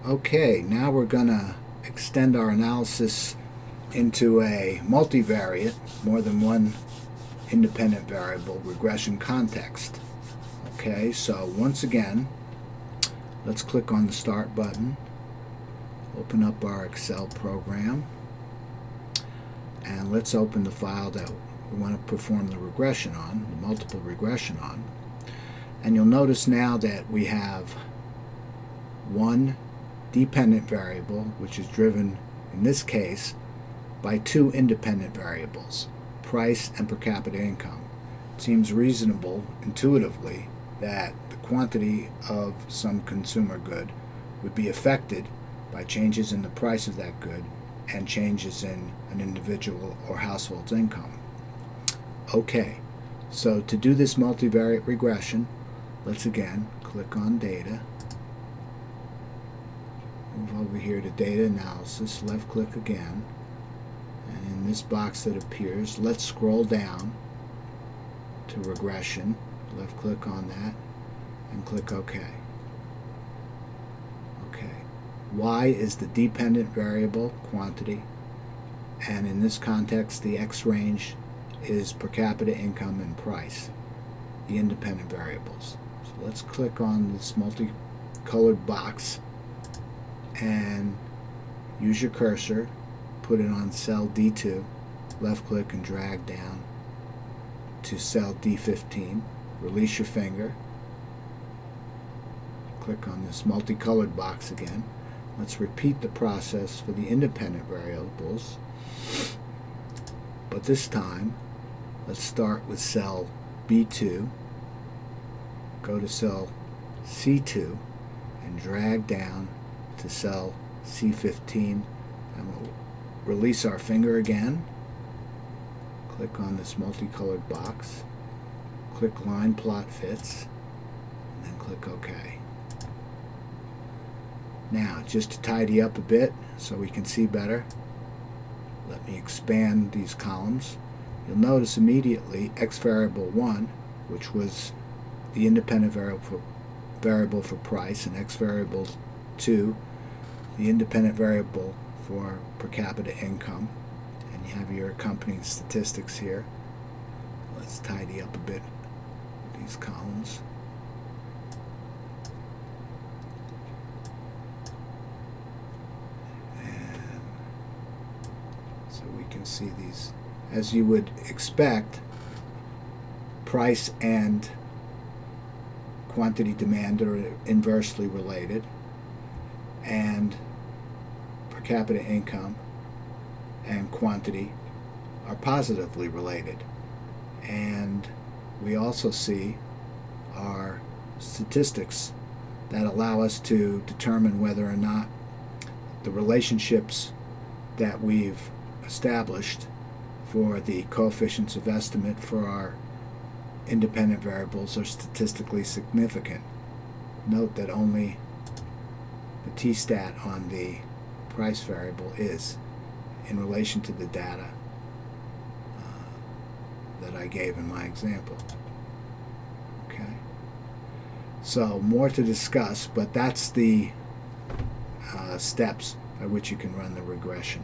Okay, now we're going to extend our analysis into a multivariate, more than one independent variable regression context. Okay, so once again, let's click on the Start button, open up our Excel program, and let's open the file that we want to perform the regression on, the multiple regression on. And you'll notice now that we have one dependent variable, which is driven, in this case, by two independent variables, price and per capita income. It seems reasonable, intuitively, that the quantity of some consumer good would be affected by changes in the price of that good and changes in an individual or household's income. Okay, so to do this multivariate regression, let's again click on Data, move over here to Data Analysis, left click again, and in this box that appears, let's scroll down to Regression, left click on that, and click OK. Okay, Y is the dependent variable, quantity, and in this context the X range is per capita income and price, the independent variables. So let's click on this multicolored box and use your cursor, put it on cell D2, left click and drag down to cell D15, release your finger, click on this multicolored box again. Let's repeat the process for the independent variables, but this time let's start with cell B2, go to cell C2 and drag down to cell C15, and we'll release our finger again, click on this multicolored box, click Line Plot Fits, and then click OK. Now, just to tidy up a bit so we can see better, let me expand these columns. You'll notice immediately X variable 1, which was the independent variable for price, and X variable 2, the independent variable for per capita income, and you have your accompanying statistics here. Let's tidy up a bit these columns. And so we can see these. As you would expect, price and quantity demand are inversely related, and per capita income and quantity are positively related. And we also see our statistics that allow us to determine whether or not the relationships that we've established for the coefficients of estimate for our independent variables are statistically significant. Note that only the t-stat on the price variable is in relation to the data that I gave in my example. Okay, so more to discuss, but that's the steps by which you can run the regression.